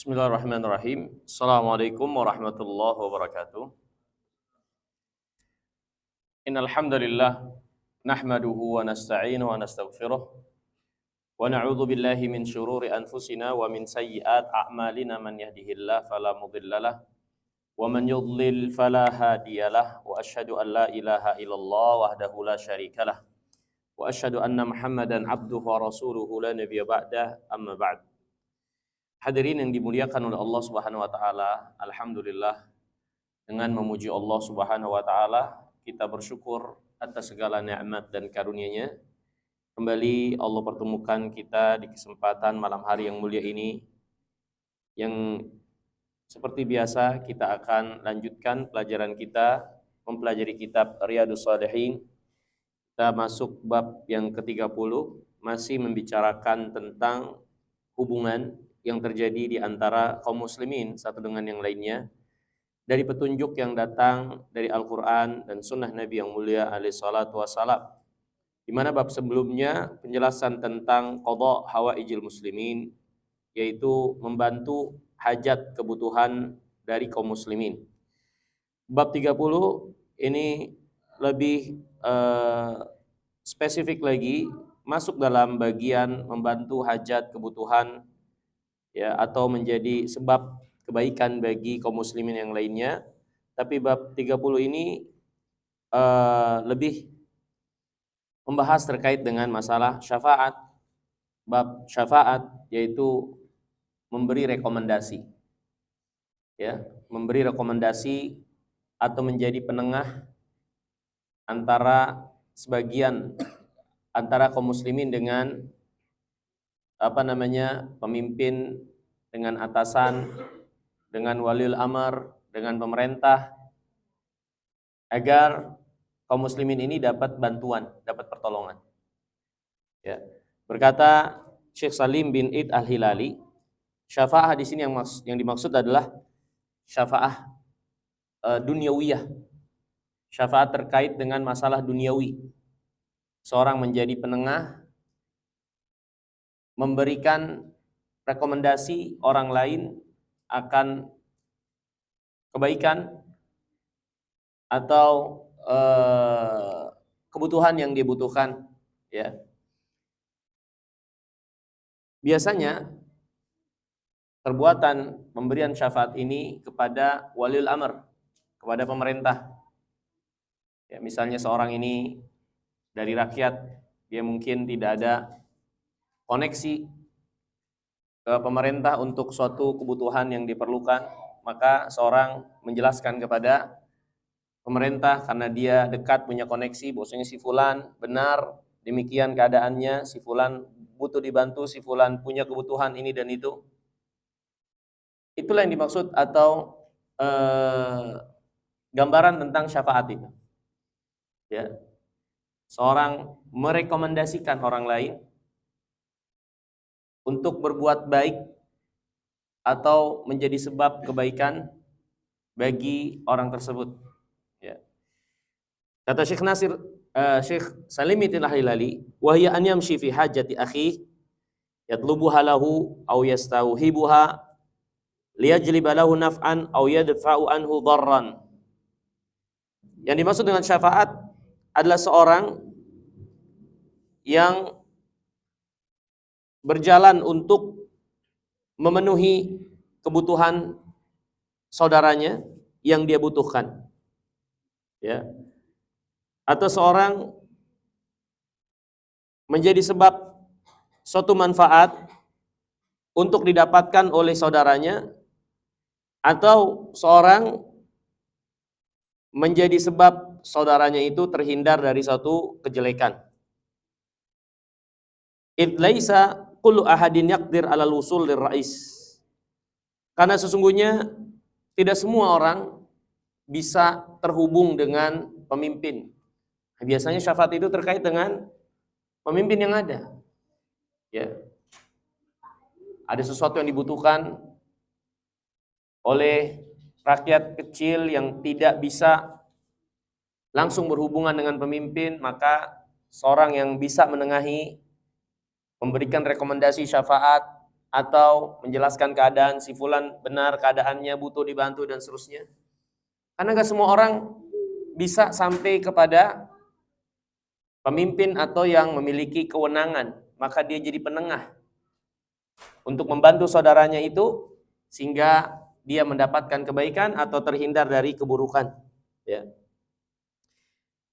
Bismillahirrahmanirrahim. Assalamualaikum warahmatullahi wabarakatuh. Innal hamdalillah nahmaduhu wa nasta'inu wa nastaghfiruh wa na'udzu billahi min syururi anfusina wa min sayyiati a'malina man yahdihillahu fala mudhillalah wa man yudlil fala hadiyalah wa asyhadu an la ilaha illallah wahdahu la syarikalah wa asyhadu anna Muhammadan abduhu wa rasuluhu la nabiyya ba'dah amma ba'd. Hadirin yang dimuliakan oleh Allah Subhanahu wa taala, alhamdulillah dengan memuji Allah Subhanahu wa taala, kita bersyukur atas segala nikmat dan karunia-Nya. Kembali Allah pertemukan kita di kesempatan malam hari yang mulia ini, yang seperti biasa kita akan lanjutkan pelajaran kita mempelajari kitab Riyadhus Shalihin. Kita masuk bab yang ke-30, masih membicarakan tentang hubungan yang terjadi di antara kaum muslimin satu dengan yang lainnya dari petunjuk yang datang dari Al-Quran dan Sunnah Nabi yang mulia alaihi salatu wassalam, di mana bab sebelumnya penjelasan tentang qadha hawaijil muslimin, yaitu membantu hajat kebutuhan dari kaum muslimin. Bab 30 ini lebih spesifik lagi, masuk dalam bagian membantu hajat kebutuhan ya, atau menjadi sebab kebaikan bagi kaum muslimin yang lainnya. Tapi bab 30 ini lebih membahas terkait dengan masalah syafaat. Bab syafaat yaitu memberi rekomendasi, ya, memberi rekomendasi atau menjadi penengah antara sebagian antara kaum muslimin dengan pemimpin, dengan atasan, dengan waliul amr, dengan pemerintah, agar kaum muslimin ini dapat bantuan, dapat pertolongan. Ya. Berkata Syekh Salim bin Id Al-Hilali, syafaah di sini yang dimaksud adalah syafaah duniawiyah. Syafaat terkait dengan masalah duniawi. Seorang menjadi penengah, memberikan rekomendasi orang lain akan kebaikan atau kebutuhan yang dibutuhkan, ya. Biasanya perbuatan pemberian syafaat ini kepada waliul amr, kepada pemerintah. Ya, misalnya seorang ini dari rakyat, dia mungkin tidak ada koneksi ke pemerintah untuk suatu kebutuhan yang diperlukan, maka seorang menjelaskan kepada pemerintah karena dia dekat punya koneksi, bahwasanya si fulan benar demikian keadaannya, si fulan butuh dibantu, si fulan punya kebutuhan ini dan itu. Itulah yang dimaksud atau gambaran tentang syafaat itu. Ya. Seorang merekomendasikan orang lain untuk berbuat baik atau menjadi sebab kebaikan bagi orang tersebut. Ya. Kata Syekh Syekh Salim bin Al-Hilali, wa hiya an yamshi fi hajati akhi yatlubuha lahu aw yastawhibuha liyajliba lahu naf'an aw yadfa'u anhu dharran. Yang dimaksud dengan syafaat adalah seorang yang berjalan untuk memenuhi kebutuhan saudaranya yang dia butuhkan, ya, atau seorang menjadi sebab suatu manfaat untuk didapatkan oleh saudaranya, atau seorang menjadi sebab saudaranya itu terhindar dari suatu kejelekan. Id laisa kullu ahadin yaqdir 'alal wusul lirrais. Karena sesungguhnya tidak semua orang bisa terhubung dengan pemimpin. Biasanya syafaat itu terkait dengan pemimpin yang ada. Ya. Ada sesuatu yang dibutuhkan oleh rakyat kecil yang tidak bisa langsung berhubungan dengan pemimpin, maka seorang yang bisa menengahi, memberikan rekomendasi syafaat atau menjelaskan keadaan si fulan benar keadaannya, butuh dibantu dan seterusnya. Karena nggak semua orang bisa sampai kepada pemimpin atau yang memiliki kewenangan, maka dia jadi penengah untuk membantu saudaranya itu sehingga dia mendapatkan kebaikan atau terhindar dari keburukan. Ya.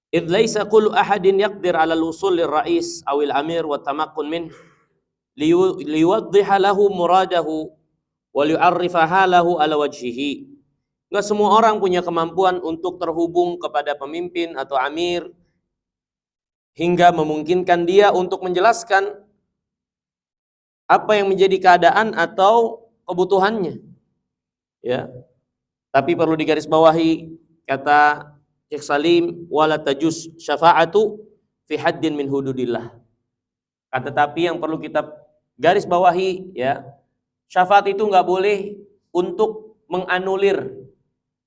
Idh laisa kullu ahadin yaqdir 'ala al-wusul lir-ra'is aw al-amir wa tamakkun min liyuwaddiha lahu muradahu wa liyu'arrifa halahu 'ala wajhihi. Enggak semua orang punya kemampuan untuk terhubung kepada pemimpin atau amir hingga memungkinkan dia untuk menjelaskan apa yang menjadi keadaan atau kebutuhannya. Ya. Tapi perlu digarisbawahi kata Syekh Salim, wala tajuz syafa'atu fi haddin min hududillah. Tetapi yang perlu kita garis bawahi, ya, syafaat itu nggak boleh untuk menganulir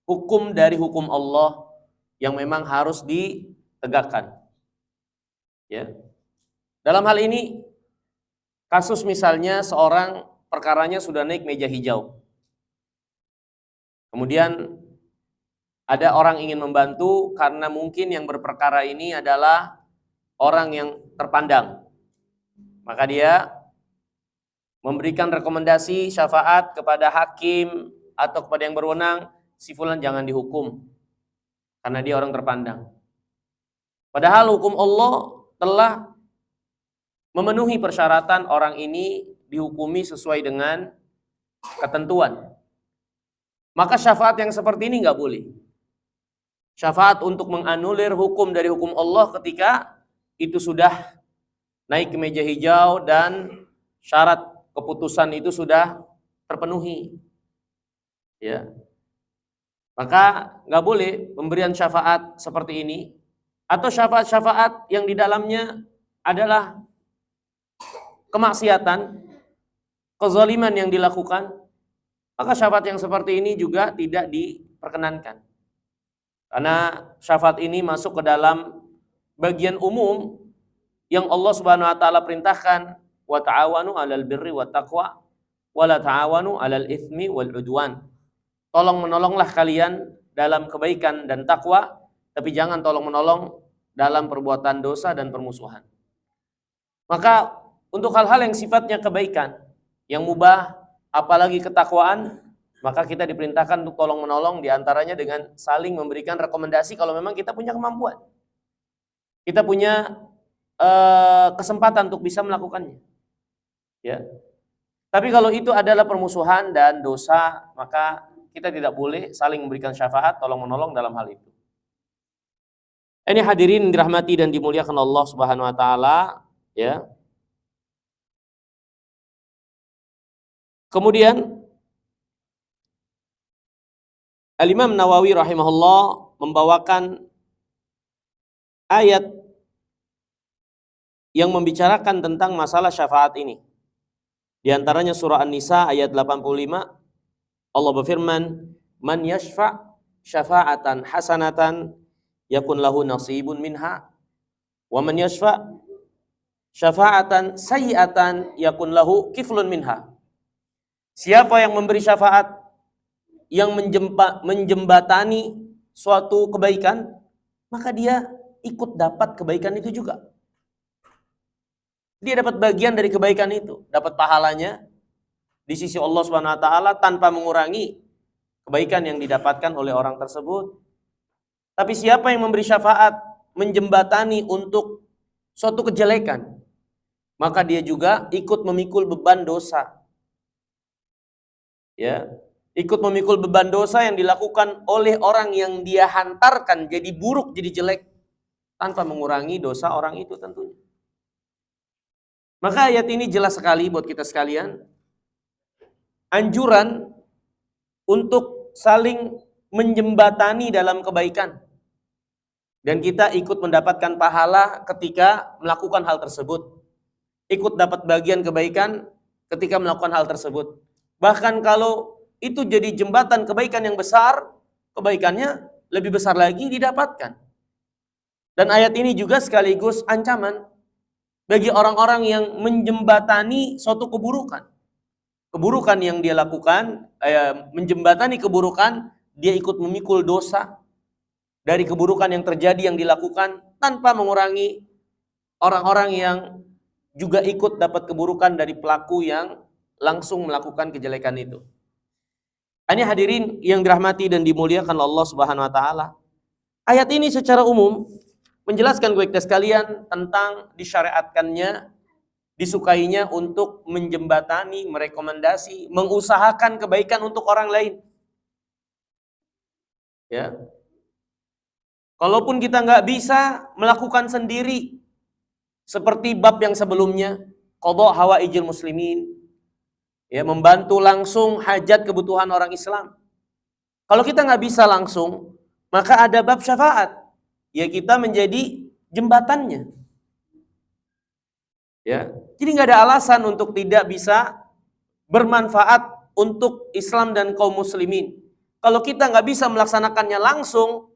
hukum dari hukum Allah yang memang harus ditegakkan. Ya. Dalam hal ini, kasus misalnya seorang perkaranya sudah naik meja hijau. Kemudian ada orang ingin membantu karena mungkin yang berperkara ini adalah orang yang terpandang. Maka dia memberikan rekomendasi syafaat kepada hakim atau kepada yang berwenang, si fulan jangan dihukum karena dia orang terpandang. Padahal hukum Allah telah memenuhi persyaratan orang ini dihukumi sesuai dengan ketentuan. Maka syafaat yang seperti ini nggak boleh. Syafaat untuk menganulir hukum dari hukum Allah ketika itu sudah naik ke meja hijau dan syarat keputusan itu sudah terpenuhi. Ya. Maka nggak boleh pemberian syafaat seperti ini atau syafaat-syafaat yang di dalamnya adalah kemaksiatan, kezaliman yang dilakukan. Maka syafaat yang seperti ini juga tidak diperkenankan. Karena syafaat ini masuk ke dalam bagian umum yang Allah Subhanahu wa taala perintahkan, wa ta'awanu 'alal birri wat taqwa wa la ta'awanu 'alal itsmi wal 'udwan. Tolong menolonglah kalian dalam kebaikan dan takwa, tapi jangan tolong menolong dalam perbuatan dosa dan permusuhan. Maka untuk hal-hal yang sifatnya kebaikan, yang mubah, apalagi ketakwaan, maka kita diperintahkan untuk tolong menolong diantaranya dengan saling memberikan rekomendasi kalau memang kita punya kemampuan. Kita punya kesempatan untuk bisa melakukannya. Ya. Tapi kalau itu adalah permusuhan dan dosa, maka kita tidak boleh saling memberikan syafaat, tolong menolong dalam hal itu. Ini hadirin dirahmati dan dimuliakan Allah Subhanahu wa taala, ya. Kemudian Al-Imam Nawawi rahimahullah membawakan ayat yang membicarakan tentang masalah syafaat ini. Di antaranya surah An-Nisa ayat 85, Allah berfirman, "Man yashfa' syafa'atan hasanatan yakun lahu nasibun minha, wa man yashfa' syafa'atan sayyi'atan yakun lahu kiflun minha." Siapa yang memberi syafaat yang menjembatani suatu kebaikan, maka dia ikut dapat kebaikan itu juga. Dia dapat bagian dari kebaikan itu, dapat pahalanya di sisi Allah Subhanahu wa taala tanpa mengurangi kebaikan yang didapatkan oleh orang tersebut. Tapi siapa yang memberi syafaat menjembatani untuk suatu kejelekan, maka dia juga ikut memikul beban dosa. Ya, ikut memikul beban dosa yang dilakukan oleh orang yang dia hantarkan jadi buruk, jadi jelek, tanpa mengurangi dosa orang itu tentunya. Maka ayat ini jelas sekali buat kita sekalian, anjuran untuk saling menjembatani dalam kebaikan. Dan kita ikut mendapatkan pahala ketika melakukan hal tersebut. Ikut dapat bagian kebaikan ketika melakukan hal tersebut. Bahkan kalau itu jadi jembatan kebaikan yang besar, kebaikannya lebih besar lagi didapatkan. Dan ayat ini juga sekaligus ancaman bagi orang-orang yang menjembatani suatu keburukan. keburukan yang dia lakukan, menjembatani keburukan, dia ikut memikul dosa dari keburukan yang terjadi yang dilakukan tanpa mengurangi orang-orang yang juga ikut dapat keburukan dari pelaku yang langsung melakukan kejelekan itu. Ini hadirin yang dirahmati dan dimuliakan Allah Subhanahu wa taala. Ayat ini secara umum menjelaskan kepada kita sekalian tentang disyariatkannya, disukainya untuk menjembatani, merekomendasi, mengusahakan kebaikan untuk orang lain. Ya. Kalaupun kita nggak bisa melakukan sendiri, seperti bab yang sebelumnya, qadha hawaijil muslimin, ya, membantu langsung hajat kebutuhan orang Islam. Kalau kita nggak bisa langsung, maka ada bab syafaat, ya kita menjadi jembatannya. Ya, jadi nggak ada alasan untuk tidak bisa bermanfaat untuk Islam dan kaum muslimin. Kalau kita nggak bisa melaksanakannya langsung,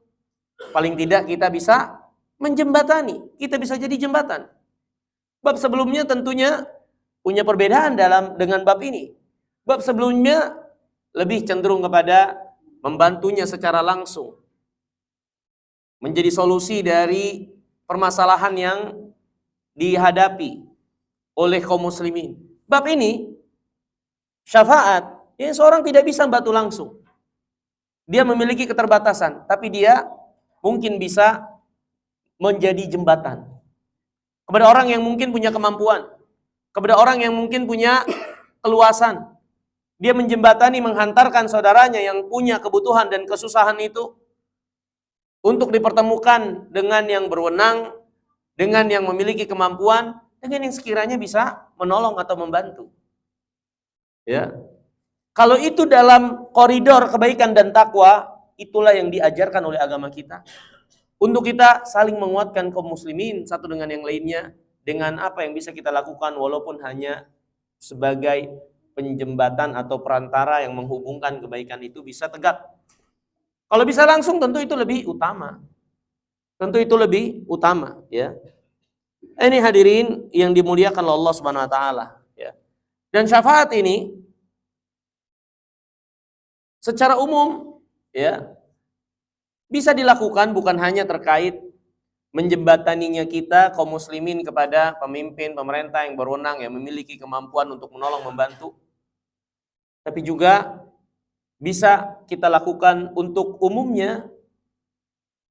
paling tidak kita bisa menjembatani, kita bisa jadi jembatan. Bab sebelumnya tentunya punya perbedaan dengan bab ini. Bab sebelumnya lebih cenderung kepada membantunya secara langsung, menjadi solusi dari permasalahan yang dihadapi oleh kaum muslimin. Bab ini syafaat, ya, seorang tidak bisa membantu langsung. Dia memiliki keterbatasan, tapi dia mungkin bisa menjadi jembatan kepada orang yang mungkin punya kemampuan, kepada orang yang mungkin punya keluasan. Dia menjembatani, menghantarkan saudaranya yang punya kebutuhan dan kesusahan itu untuk dipertemukan dengan yang berwenang, dengan yang memiliki kemampuan, dengan yang sekiranya bisa menolong atau membantu. Ya. Kalau itu dalam koridor kebaikan dan takwa, itulah yang diajarkan oleh agama kita. Untuk kita saling menguatkan kaum muslimin satu dengan yang lainnya, dengan apa yang bisa kita lakukan walaupun hanya sebagai penjembatan atau perantara yang menghubungkan kebaikan itu bisa tegak. Kalau bisa langsung tentu itu lebih utama. Tentu itu lebih utama, ya. Ini hadirin yang dimuliakan Allah Subhanahu wa taala, ya. Dan syafaat ini secara umum, ya, bisa dilakukan bukan hanya terkait menjembataninya kita kaum muslimin kepada pemimpin pemerintah yang berwenang, yang memiliki kemampuan untuk menolong membantu, tapi juga bisa kita lakukan untuk umumnya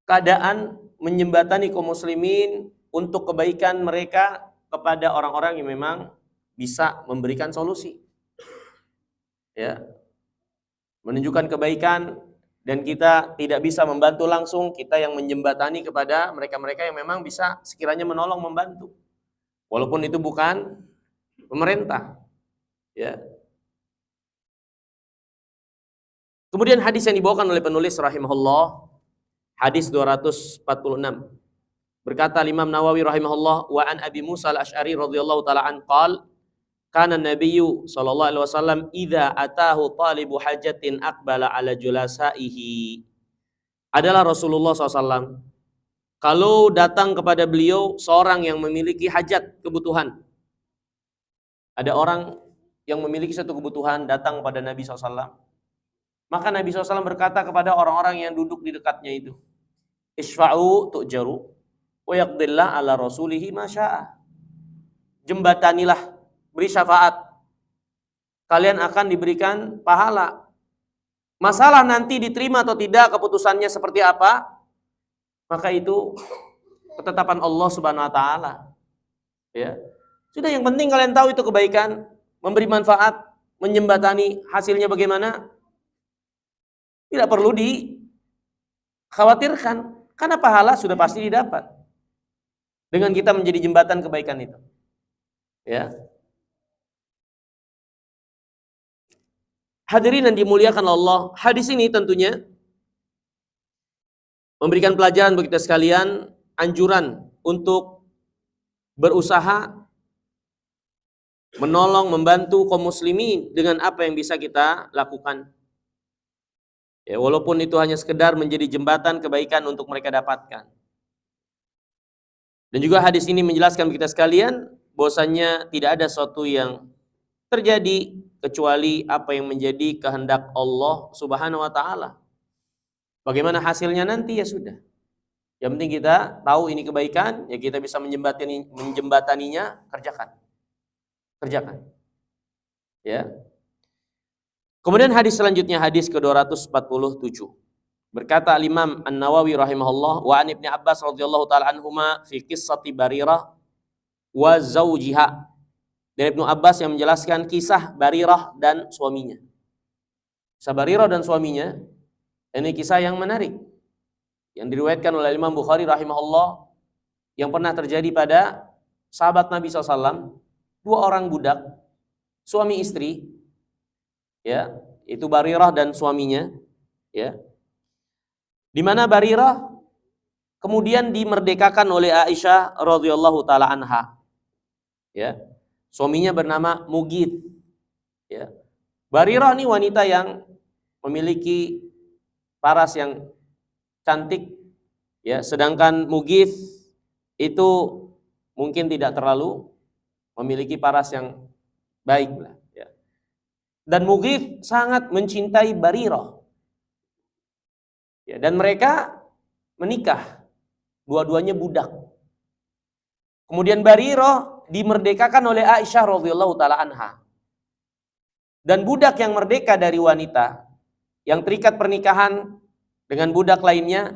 keadaan menjembatani kaum muslimin untuk kebaikan mereka kepada orang-orang yang memang bisa memberikan solusi, ya, menunjukkan kebaikan. Dan kita tidak bisa membantu langsung, kita yang menjembatani kepada mereka-mereka yang memang bisa sekiranya menolong, membantu. Walaupun itu bukan pemerintah. Ya. Kemudian hadis yang dibawakan oleh penulis rahimahullah, hadis 246. Berkata Imam Nawawi rahimahullah, wa an Abi Musa al-Asy'ari radhiyallahu taala an qala kana Nabiyyu sallallahu alaihi wasallam idza atahu talibu hajatin aqbala ala julasaihi. Adalah Rasulullah SAW kalau datang kepada beliau seorang yang memiliki hajat, kebutuhan. Ada orang yang memiliki satu kebutuhan datang kepada Nabi SAW. Maka Nabi SAW berkata kepada orang-orang yang duduk di dekatnya itu, Isfa'u tu'jaru wa yaqdillah ala rasulihi masya'a. Jembatanilah, beri syafaat, kalian akan diberikan pahala. Masalah nanti diterima atau tidak keputusannya seperti apa, maka itu ketetapan Allah Subhanahu wa taala. Ya. Sudah, yang penting kalian tahu itu kebaikan, memberi manfaat, menjembatani, hasilnya bagaimana? Tidak perlu dikhawatirkan, karena pahala sudah pasti didapat dengan kita menjadi jembatan kebaikan itu. Ya. Hadirin yang dimuliakan Allah, hadis ini tentunya memberikan pelajaran bagi kita sekalian, anjuran untuk berusaha menolong, membantu kaum muslimin dengan apa yang bisa kita lakukan. Ya, walaupun itu hanya sekedar menjadi jembatan kebaikan untuk mereka dapatkan. Dan juga hadis ini menjelaskan bagi kita sekalian bahwasanya tidak ada sesuatu yang terjadi kecuali apa yang menjadi kehendak Allah Subhanahu wa taala. Bagaimana hasilnya nanti ya sudah. Yang penting kita tahu ini kebaikan, ya kita bisa menjembataninya, kerjakan. Ya. Kemudian hadis selanjutnya, hadis ke-247. Berkata Imam An-Nawawi rahimahullah, wa an Ibnu Abbas radhiyallahu taala anhuma fi qissati Barirah wa zawjiha. Dari Ibnu Abbas yang menjelaskan kisah Barirah dan suaminya. Kisah Barirah dan suaminya, ini kisah yang menarik, yang diriwayatkan oleh Imam Bukhari rahimahullah, yang pernah terjadi pada sahabat Nabi SAW, 2 orang budak, suami istri, ya, itu Barirah dan suaminya, ya, di mana Barirah kemudian dimerdekakan oleh Aisyah radhiyallahu taala anha, ya, suaminya bernama Mughith, ya. Barirah ini wanita yang memiliki paras yang cantik, ya, sedangkan Mughith itu mungkin tidak terlalu memiliki paras yang baik lah, ya. Dan Mughith sangat mencintai Barirah, ya, dan mereka menikah, dua-duanya budak. Kemudian Barirah dimerdekakan oleh Aisyah radhiyallahu taala anha. Dan budak yang merdeka dari wanita yang terikat pernikahan dengan budak lainnya,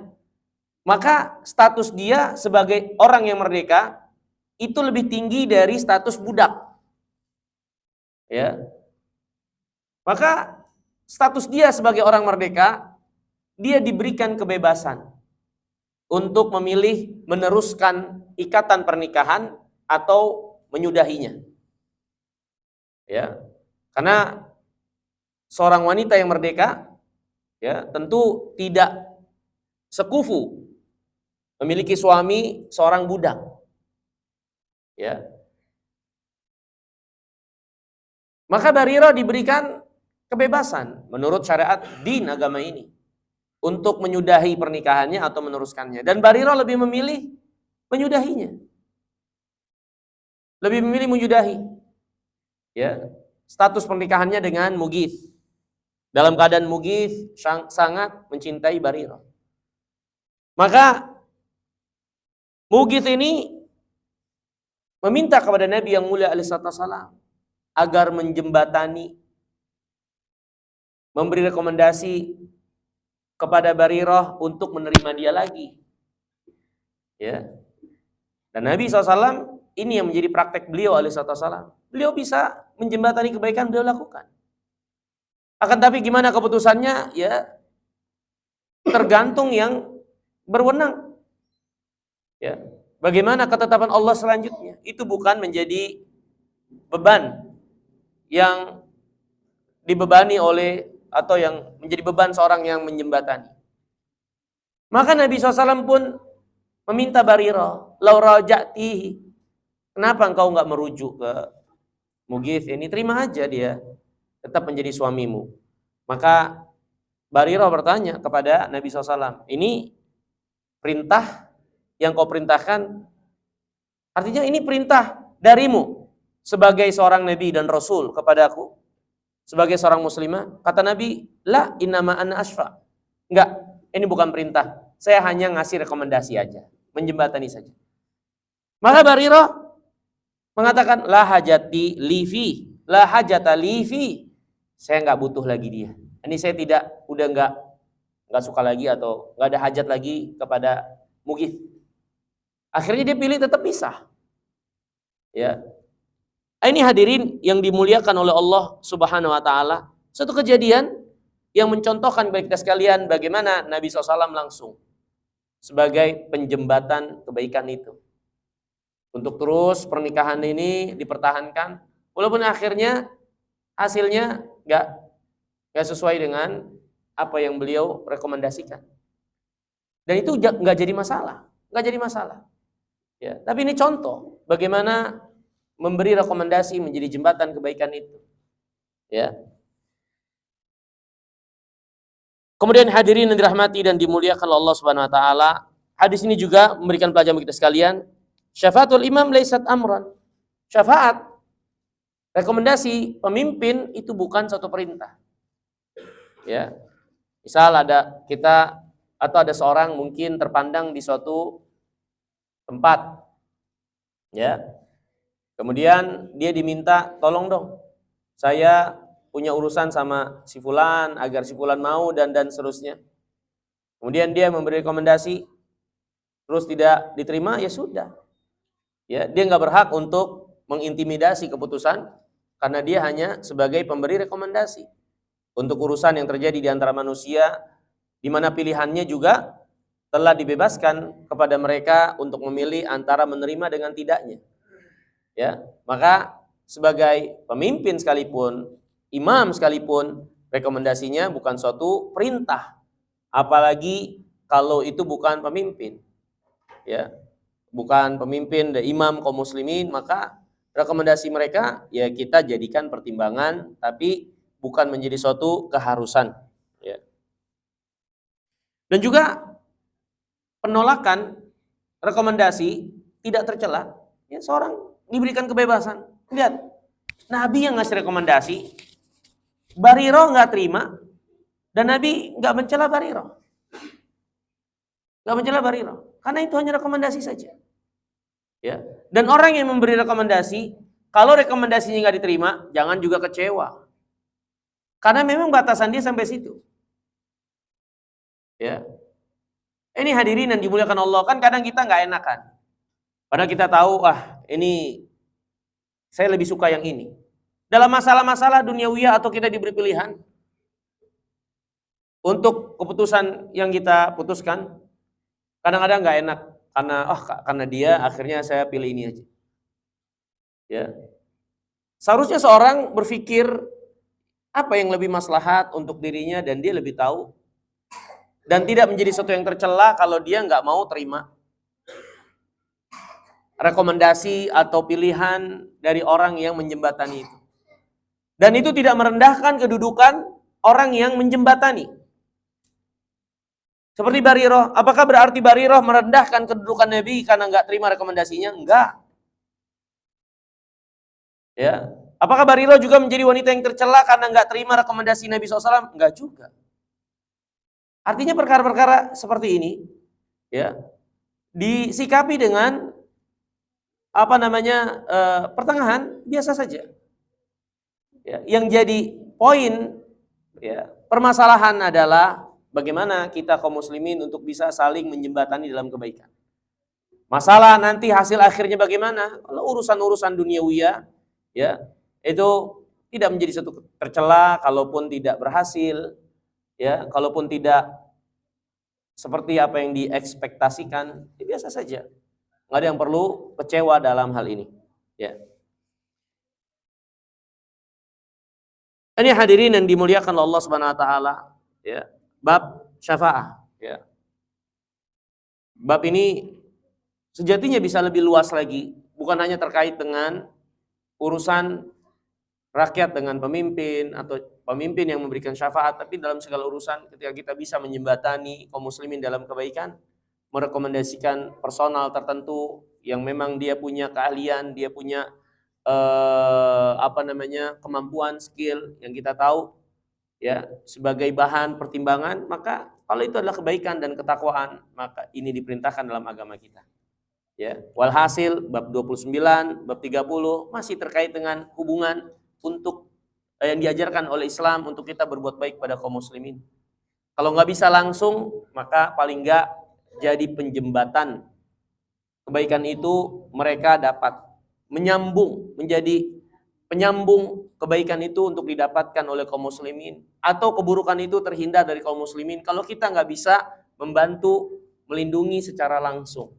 maka status dia sebagai orang yang merdeka itu lebih tinggi dari status budak. Ya. Maka status dia sebagai orang merdeka, dia diberikan kebebasan untuk memilih meneruskan ikatan pernikahan atau menyudahinya. Ya. Karena seorang wanita yang merdeka, ya, tentu tidak sekufu memiliki suami seorang budak. Ya. Maka Barirah diberikan kebebasan menurut syariat din agama ini untuk menyudahi pernikahannya atau meneruskannya. Dan Barirah lebih memilih menyudahinya. Lebih memilih menyudahi. Ya. Status pernikahannya dengan Mughith. Dalam keadaan Mughith sangat mencintai Barirah. Maka Mughith ini meminta kepada Nabi yang mulia alaihi wasallam agar menjembatani, memberi rekomendasi kepada Barirah untuk menerima dia lagi. Ya. Dan Nabi SAW ini yang menjadi praktek beliau alaihi wasallam. Beliau bisa menjembatani kebaikan, beliau lakukan. Akan tapi gimana keputusannya, ya tergantung yang berwenang. Ya, bagaimana ketetapan Allah selanjutnya? Itu bukan menjadi beban yang dibebani oleh atau yang menjadi beban seorang yang menjembatani. Maka Nabi SAW pun meminta Barirah, "Lau raja'tihi." Kenapa engkau enggak merujuk ke Mughith ini? Terima aja dia tetap menjadi suamimu. Maka Barirah bertanya kepada Nabi SAW, ini perintah yang kau perintahkan, artinya ini perintah darimu sebagai seorang Nabi dan Rasul kepada aku, sebagai seorang muslimah? Kata Nabi, la innama ana asfa. Enggak, ini bukan perintah. Saya hanya ngasih rekomendasi aja, menjembatani saja. Maka Barirah mengatakan, la hajati lifi, la hajata lifi. Saya enggak butuh lagi dia. Ini saya udah enggak suka lagi atau enggak ada hajat lagi kepada Mughith. Akhirnya dia pilih tetap pisah. Ya. Ini hadirin yang dimuliakan oleh Allah Subhanahu wa taala, suatu kejadian yang mencontohkan bagi kita sekalian bagaimana Nabi SAW langsung sebagai penjembatan kebaikan itu. Untuk terus pernikahan ini dipertahankan walaupun akhirnya hasilnya enggak sesuai dengan apa yang beliau rekomendasikan. Dan itu enggak jadi masalah, Ya, tapi ini contoh bagaimana memberi rekomendasi menjadi jembatan kebaikan itu. Ya. Kemudian hadirin yang dirahmati dan dimuliakan Allah Subhanahu wa taala, hadis ini juga memberikan pelajaran bagi kita sekalian. Syafaatul imam laisat amran. Syafaat Rekomendasi pemimpin itu bukan suatu perintah. Ya. Misal ada kita atau ada seorang mungkin terpandang di suatu tempat. Ya. Kemudian dia diminta, "Tolong dong, saya punya urusan sama si fulan agar si fulan mau dan seterusnya." Kemudian dia memberi rekomendasi, terus tidak diterima, ya sudah. Ya, dia nggak berhak untuk mengintimidasi keputusan karena dia hanya sebagai pemberi rekomendasi untuk urusan yang terjadi di antara manusia, di mana pilihannya juga telah dibebaskan kepada mereka untuk memilih antara menerima dengan tidaknya. Ya, maka sebagai pemimpin sekalipun, imam sekalipun, rekomendasinya bukan suatu perintah, apalagi kalau itu bukan pemimpin. Ya, bukan pemimpin dan imam kaum muslimin, maka rekomendasi mereka ya kita jadikan pertimbangan, tapi bukan menjadi suatu keharusan. Ya. Dan juga penolakan rekomendasi tidak tercela. Ya, seorang diberikan kebebasan. Lihat, Nabi yang ngasih rekomendasi, Bariroh nggak terima, dan Nabi nggak mencela Bariroh. Nggak mencela Bariroh, karena itu hanya rekomendasi saja. Ya. Dan orang yang memberi rekomendasi, kalau rekomendasinya nggak diterima, jangan juga kecewa. Karena memang batasan dia sampai situ. Ya. Ini hadirin yang dimuliakan Allah, kan kadang kita nggak enakan. Padahal kita tahu, ini saya lebih suka yang ini. Dalam masalah-masalah duniawiyah atau kita diberi pilihan untuk keputusan yang kita putuskan, kadang-kadang nggak enak. Karena dia akhirnya saya pilih ini aja. Ya. Seharusnya seorang berpikir apa yang lebih maslahat untuk dirinya dan dia lebih tahu, dan tidak menjadi sesuatu yang tercela kalau dia nggak mau terima rekomendasi atau pilihan dari orang yang menjembatani itu. Dan itu tidak merendahkan kedudukan orang yang menjembatani. Seperti Bariroh, apakah berarti Bariroh merendahkan kedudukan Nabi karena nggak terima rekomendasinya? Enggak. Ya, apakah Bariroh juga menjadi wanita yang tercela karena nggak terima rekomendasi Nabi SAW? Enggak juga. Artinya perkara-perkara seperti ini, ya, disikapi dengan pertengahan biasa saja. Ya, yang jadi poin, ya, permasalahan adalah bagaimana kita kaum muslimin untuk bisa saling menjembatani dalam kebaikan. Masalah nanti hasil akhirnya bagaimana? Kalau urusan-urusan duniawiyah, ya, itu tidak menjadi satu tercela kalaupun tidak berhasil, ya, kalaupun tidak seperti apa yang diekspektasikan, ya biasa saja. Nggak ada yang perlu kecewa dalam hal ini. Ya. Ini hadirin yang dimuliakan Allah Subhanahu wa taala, ya. Bab syafaah, ya. Bab ini sejatinya bisa lebih luas lagi, bukan hanya terkait dengan urusan rakyat dengan pemimpin atau pemimpin yang memberikan syafaat, tapi dalam segala urusan ketika kita bisa menjembatani kaum muslimin dalam kebaikan, merekomendasikan personal tertentu yang memang dia punya keahlian, dia punya kemampuan, skill yang kita tahu, ya, sebagai bahan pertimbangan, maka kalau itu adalah kebaikan dan ketakwaan, maka ini diperintahkan dalam agama kita. Ya, walhasil bab 29, bab 30 masih terkait dengan hubungan untuk yang diajarkan oleh Islam untuk kita berbuat baik pada kaum muslimin. Kalau nggak bisa langsung, maka paling nggak jadi penjembatan kebaikan itu mereka dapat menjadi penyambung kebaikan itu untuk didapatkan oleh kaum muslimin, atau keburukan itu terhindar dari kaum muslimin kalau kita nggak bisa membantu melindungi secara langsung.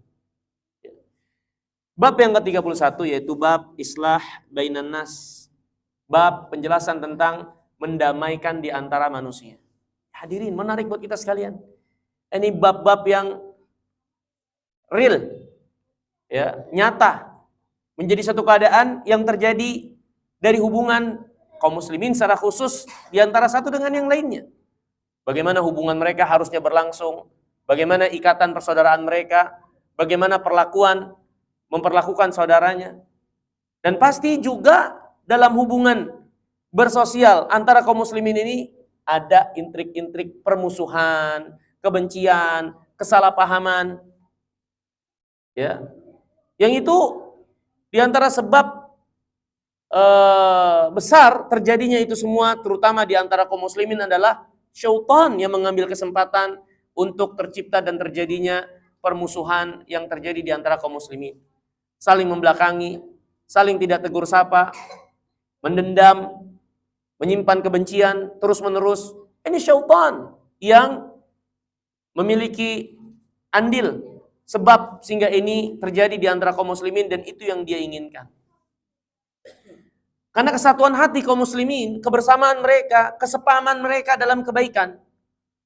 Bab yang ke-31 yaitu bab islah bainan nas, bab penjelasan tentang mendamaikan di antara manusia. Hadirin, menarik buat kita sekalian. Ini bab-bab yang real, ya, nyata, menjadi satu keadaan yang terjadi dari hubungan kaum muslimin secara khusus di antara satu dengan yang lainnya. Bagaimana hubungan mereka harusnya berlangsung, bagaimana ikatan persaudaraan mereka, bagaimana memperlakukan saudaranya. Dan pasti juga dalam hubungan bersosial antara kaum muslimin ini ada intrik-intrik permusuhan, kebencian, kesalahpahaman. Ya. Yang itu diantara sebab besar terjadinya itu semua, terutama di antara kaum muslimin, adalah syaitan yang mengambil kesempatan untuk tercipta dan terjadinya permusuhan yang terjadi di antara kaum muslimin. Saling membelakangi, saling tidak tegur sapa, mendendam, menyimpan kebencian terus-menerus. Ini syaitan yang memiliki andil sebab sehingga ini terjadi di antara kaum muslimin, dan itu yang dia inginkan. Karena kesatuan hati kaum muslimin, kebersamaan mereka, kesepahaman mereka dalam kebaikan,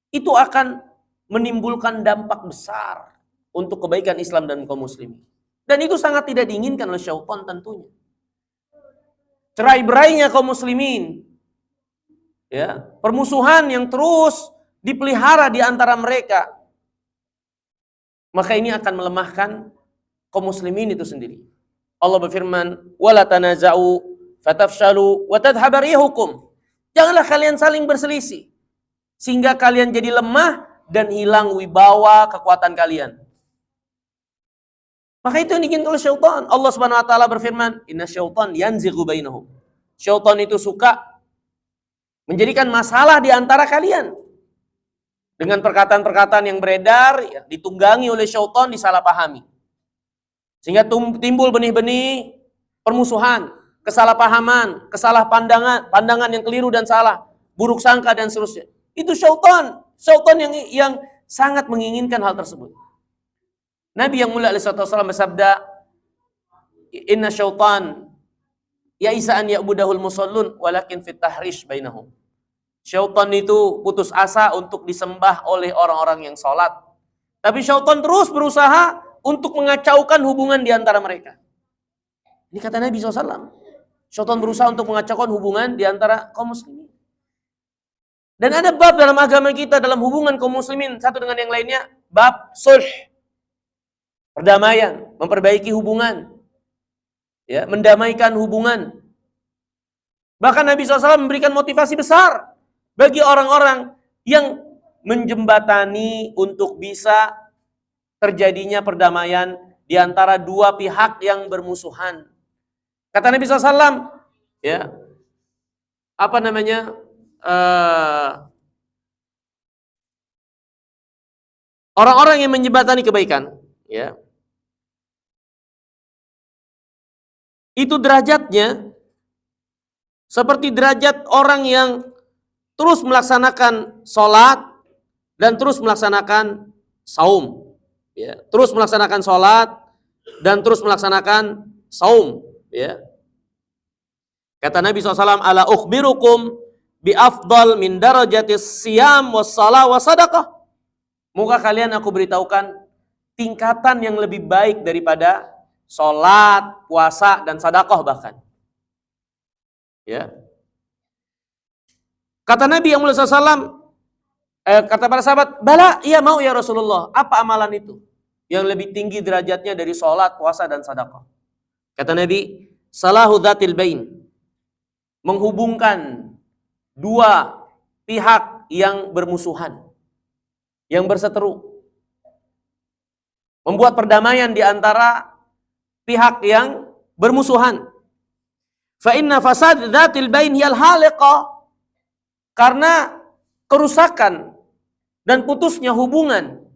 itu akan menimbulkan dampak besar untuk kebaikan Islam dan kaum muslimin. Dan itu sangat tidak diinginkan oleh syaitan tentunya. Cerai-berainya kaum muslimin, ya, permusuhan yang terus dipelihara di antara mereka, maka ini akan melemahkan kaum muslimin itu sendiri. Allah berfirman, "Wala tanaza'u fatafshalu wa tadhhaba rihukum." Janganlah kalian saling berselisih sehingga kalian jadi lemah dan hilang wibawa kekuatan kalian. Maka itu yang diinginkan oleh syaitan. Allah Subhanahu wa taala berfirman, "Inna syaitan yanzighu bainahum." Syaitan itu suka menjadikan masalah di antara kalian dengan perkataan-perkataan yang beredar, ya, ditunggangi oleh syaitan, disalahpahami. Sehingga timbul benih-benih permusuhan, kesalahpahaman, pandangan yang keliru dan salah, buruk sangka dan seterusnya. Itu syaitan yang sangat menginginkan hal tersebut. Nabi yang mulia alaihi wasallam bersabda, "Inna syaitan ya'isa an ya'budahul musallun walakin fit tahrish bainahum." Syaitan itu putus asa untuk disembah oleh orang-orang yang sholat. Tapi syaitan terus berusaha untuk mengacaukan hubungan di antara mereka. Ini kata Nabi SAW. Syaitan berusaha untuk mengacaukan hubungan di antara kaum muslimin. Dan ada bab dalam agama kita dalam hubungan kaum muslimin satu dengan yang lainnya, bab sulh, perdamaian, memperbaiki hubungan, ya, mendamaikan hubungan. Bahkan Nabi SAW memberikan motivasi besar bagi orang-orang yang menjembatani untuk bisa terjadinya perdamaian di antara dua pihak yang bermusuhan. Kata Nabi SAW, ya, orang-orang yang menjembatani kebaikan, ya, itu derajatnya seperti derajat orang yang terus melaksanakan sholat dan terus melaksanakan saum, ya, terus melaksanakan sholat dan terus melaksanakan saum, ya. Kata Nabi SAW, "Ala ukhbirukum bi afdal min darajatis siyam was salah was sadaqah." Moga kalian aku beritahukan tingkatan yang lebih baik daripada sholat, puasa, dan sedekah bahkan. Ya. Kata Nabi yang mulia SAW, kata para sahabat, "Bala, iya mau ya Rasulullah. Apa amalan itu yang lebih tinggi derajatnya dari sholat, puasa, dan sedekah?" Kata Nabi, "Salahu dzatil bain." Menghubungkan dua pihak yang bermusuhan, yang berseteru. Membuat perdamaian di antara pihak yang bermusuhan. Fa inna fasad dzatil bain hiyal haliqah. Karena kerusakan dan putusnya hubungan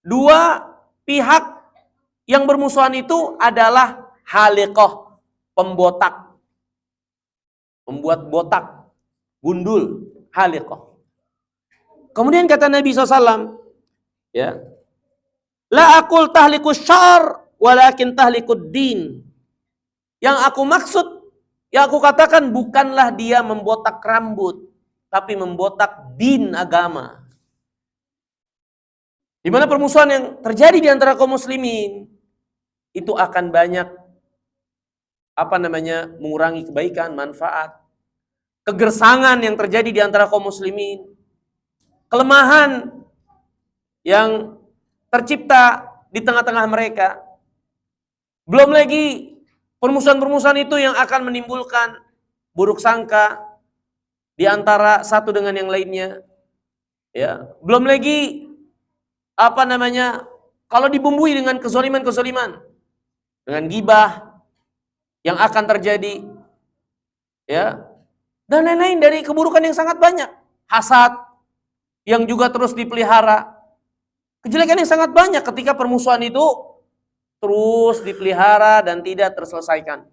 dua pihak yang bermusuhan itu adalah haliqah, pembotak. Membuat botak, gundul, haliqah. Kemudian kata Nabi SAW, ya, "La aqul tahlikus syar, walakin tahlikud din." Yang aku maksud, yang aku katakan bukanlah dia membotak rambut, tapi membotak din, agama. Di mana permusuhan yang terjadi di antara kaum muslimin itu akan banyak mengurangi kebaikan, manfaat, kegersangan yang terjadi di antara kaum muslimin, kelemahan yang tercipta di tengah-tengah mereka. Belum lagi Permusuhan-permusuhan itu yang akan menimbulkan buruk sangka di antara satu dengan yang lainnya. Ya, belum lagi kalau dibumbui dengan kezaliman-kezaliman, dengan gibah yang akan terjadi, ya, dan lain-lain dari keburukan yang sangat banyak. Hasad yang juga terus dipelihara. Kejelekan yang sangat banyak ketika permusuhan itu terus dipelihara dan tidak terselesaikan.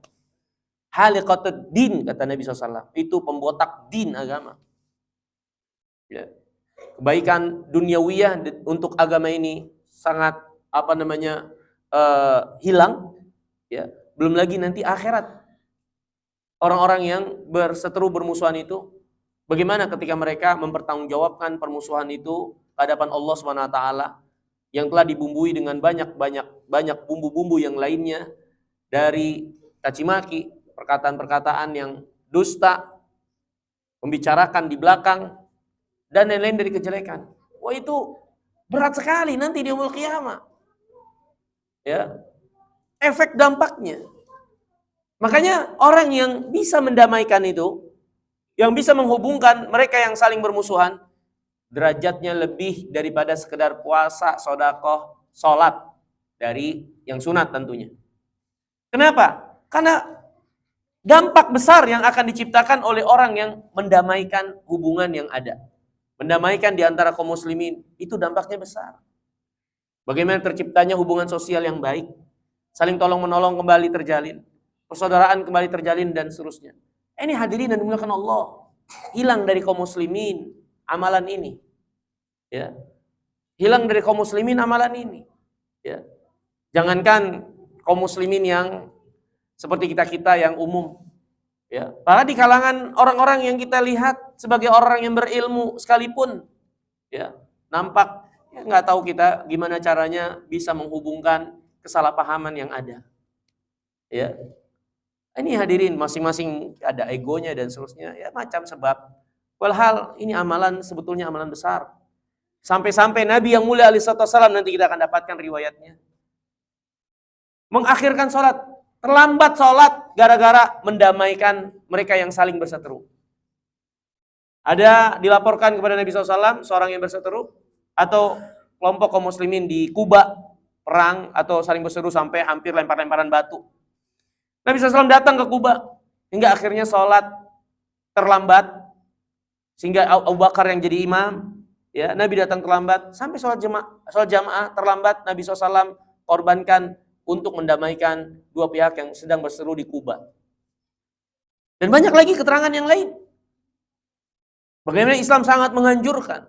Haliqatud din, kata Nabi SAW. Itu pembotak din agama. Ya. Kebaikan duniawiyah untuk agama ini sangat hilang. Ya. Belum lagi nanti akhirat. Orang-orang yang berseteru bermusuhan itu, bagaimana ketika mereka mempertanggungjawabkan permusuhan itu ke hadapan Allah SWT yang telah dibumbui dengan banyak bumbu-bumbu yang lainnya, dari caci maki, perkataan-perkataan yang dusta, membicarakan di belakang, dan lain-lain dari kejelekan. Wah, itu berat sekali nanti di yaumul qiyamah. Ya. Efek dampaknya. Makanya orang yang bisa mendamaikan itu, yang bisa menghubungkan mereka yang saling bermusuhan, derajatnya lebih daripada sekedar puasa, sedekah, sholat dari yang sunat tentunya. Kenapa? Karena dampak besar yang akan diciptakan oleh orang yang mendamaikan hubungan yang ada. Mendamaikan di antara kaum muslimin, itu dampaknya besar. Bagaimana terciptanya hubungan sosial yang baik, saling tolong-menolong kembali terjalin, persaudaraan kembali terjalin, dan seterusnya. Ini hadirin dan dimuliakan Allah. Hilang dari kaum muslimin amalan ini. Ya. Hilang dari kaum muslimin amalan ini. Ya. Jangankan kaum muslimin yang seperti kita-kita yang umum. Ya. Bahkan di kalangan orang-orang yang kita lihat sebagai orang yang berilmu sekalipun, ya, nampak nggak tahu kita gimana caranya bisa menghubungkan kesalahpahaman yang ada. Ya. Ini hadirin, masing-masing ada egonya dan seterusnya, ya macam sebab. Walhal ini amalan, sebetulnya amalan besar. Sampai-sampai Nabi yang mulia alaihi wasallam, nanti kita akan dapatkan riwayatnya, mengakhirkan sholat, terlambat sholat gara-gara mendamaikan mereka yang saling berseteru. Ada dilaporkan kepada Nabi SAW, seorang yang berseteru, atau kelompok kaum muslimin di Kuba, perang atau saling berseteru sampai hampir lempar-lemparan batu. Nabi SAW datang ke Kuba, hingga akhirnya sholat terlambat, sehingga Abu Bakar yang jadi imam, ya, Nabi datang terlambat, sampai sholat jamaah terlambat, Nabi SAW korbankan untuk mendamaikan dua pihak yang sedang berseteru di Kuba. Dan banyak lagi keterangan yang lain. Bagaimana Islam sangat menganjurkan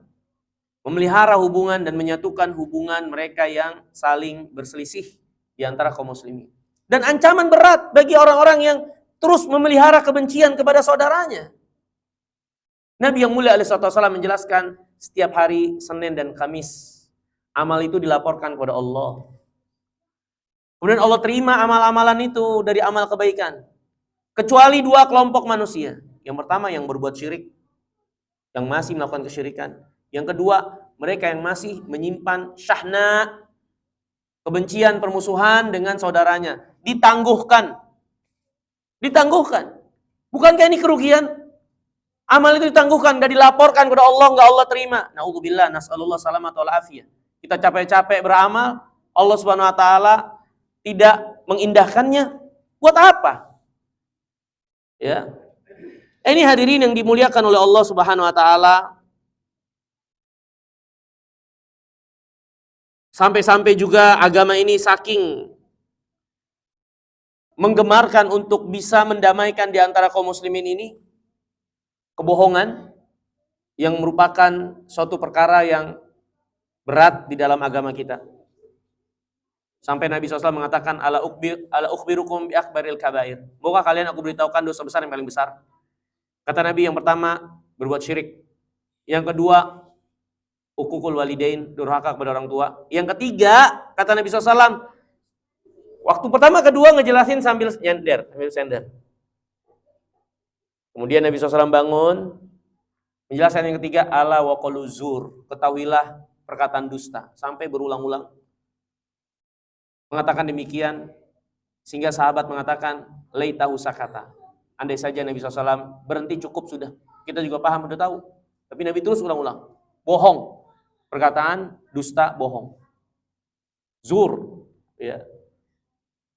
memelihara hubungan dan menyatukan hubungan mereka yang saling berselisih di antara kaum muslimin. Dan ancaman berat bagi orang-orang yang terus memelihara kebencian kepada saudaranya. Nabi yang mulia alaihi wasallam menjelaskan, setiap hari Senin dan Kamis amal itu dilaporkan kepada Allah. Kemudian Allah terima amal-amalan itu dari amal kebaikan. Kecuali dua kelompok manusia. Yang pertama yang berbuat syirik, yang masih melakukan kesyirikan. Yang kedua, mereka yang masih menyimpan syahna, kebencian, permusuhan dengan saudaranya. Ditangguhkan. Bukankah ini kerugian? Amal itu ditangguhkan, gak dilaporkan kepada Allah, gak Allah terima. Na'udzubillah, nas'alullah salamata wal afiyah. Kita capek-capek beramal, Allah Subhanahu wa taala tidak mengindahkannya. Buat apa? Ya. Ini hadirin yang dimuliakan oleh Allah Subhanahu wa taala. Sampai-sampai juga agama ini saking menggemarkan untuk bisa mendamaikan di antara kaum muslimin ini, kebohongan yang merupakan suatu perkara yang berat di dalam agama kita. Sampai Nabi SAW mengatakan, ala ukhbirukum bi akbaril kabair. Maukah kalian aku beritahukan dosa besar yang paling besar? Kata Nabi, yang pertama, berbuat syirik. Yang kedua, uququl walidain, durhaka kepada orang tua. Yang ketiga, kata Nabi SAW, waktu pertama kedua ngejelasin sambil sender. Kemudian Nabi SAW bangun, menjelaskan yang ketiga, ala wa qaulu zur, ketahuilah perkataan dusta, sampai berulang-ulang mengatakan demikian. Sehingga sahabat mengatakan, laitahu sakata. Andai saja Nabi SAW berhenti, cukup sudah. Kita juga paham, sudah tahu. Tapi Nabi terus ulang-ulang. Bohong. Perkataan dusta, bohong. Zur. Ya.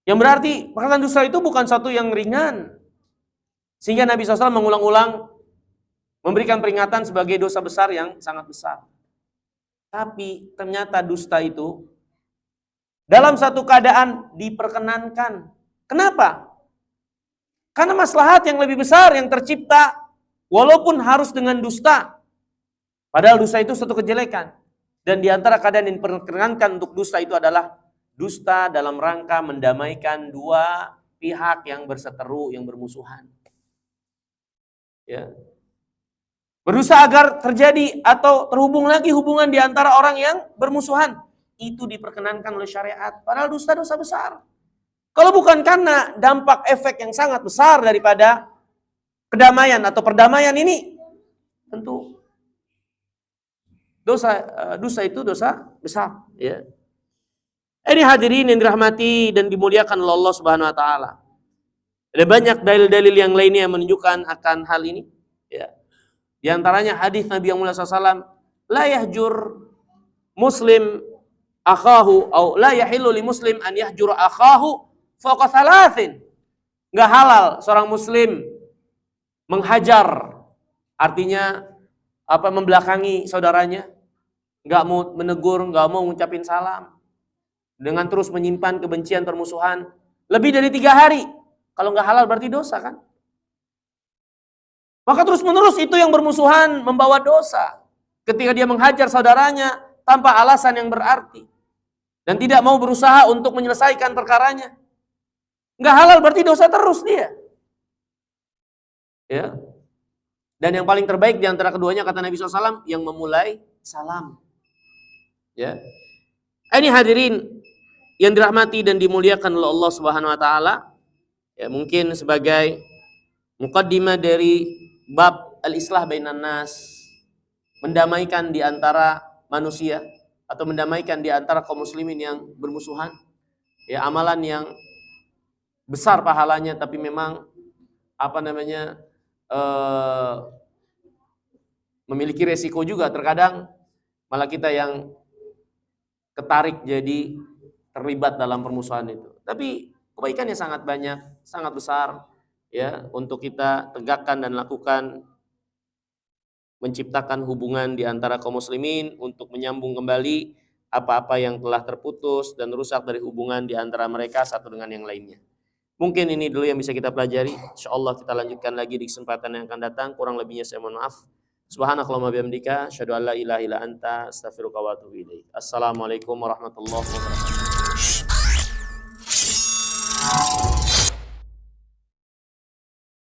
Yang berarti perkataan dusta itu bukan satu yang ringan. Sehingga Nabi SAW mengulang-ulang memberikan peringatan sebagai dosa besar yang sangat besar. Tapi ternyata dusta itu dalam satu keadaan diperkenankan. Kenapa? Karena maslahat yang lebih besar yang tercipta walaupun harus dengan dusta. Padahal dusta itu satu kejelekan. Dan di antara keadaan yang diperkenankan untuk dusta itu adalah dusta dalam rangka mendamaikan dua pihak yang berseteru, yang bermusuhan. Ya. Berusaha agar terjadi atau terhubung lagi hubungan di antara orang yang bermusuhan. Itu diperkenankan oleh syariat. Padahal dosa-dosa besar. Kalau bukan karena dampak efek yang sangat besar daripada kedamaian atau perdamaian ini, tentu dosa itu dosa besar. Ya. Ini hadirin yang dirahmati dan dimuliakan oleh Allah Subhanahu Wa Taala. Ada banyak dalil-dalil yang lainnya yang menunjukkan akan hal ini. Ya. Di antaranya hadis Nabi yang mulia SAW, la yahjur muslim akhahu atau la yahillu li muslim an yahjura akhahu fawqa thalathin. Enggak halal seorang muslim menghajar, artinya membelakangi saudaranya, enggak mau menegur, enggak mau mengucapin salam, dengan terus menyimpan kebencian permusuhan lebih dari 3 hari. Kalau enggak halal berarti dosa kan? Maka terus-menerus itu yang bermusuhan membawa dosa. Ketika dia menghajar saudaranya tanpa alasan yang berarti. Dan tidak mau berusaha untuk menyelesaikan perkaranya. Nggak halal berarti dosa terus dia. Ya. Dan yang paling terbaik di antara keduanya kata Nabi SAW yang memulai salam. Ya. Ini hadirin yang dirahmati dan dimuliakan oleh Allah Subhanahu Wa Taala. Ya, mungkin sebagai muqaddimah dari bab al-islah bainan nas, mendamaikan di antara manusia atau mendamaikan di antara kaum muslimin yang bermusuhan. Ya, amalan yang besar pahalanya tapi memang memiliki resiko juga. Terkadang malah kita yang ketarik jadi terlibat dalam permusuhan itu. Tapi kebaikannya sangat banyak, sangat besar. Ya, untuk kita tegakkan dan lakukan, menciptakan hubungan di antara kaum muslimin untuk menyambung kembali apa-apa yang telah terputus dan rusak dari hubungan di antara mereka satu dengan yang lainnya. Mungkin ini dulu yang bisa kita pelajari. Insyaallah kita lanjutkan lagi di kesempatan yang akan datang. Kurang lebihnya saya mohon maaf. Subhanakallahumma bihamdika asyhadu an la ilaha illa anta astaghfiruka wa atubu ilaik. Assalamualaikum warahmatullahi wabarakatuh.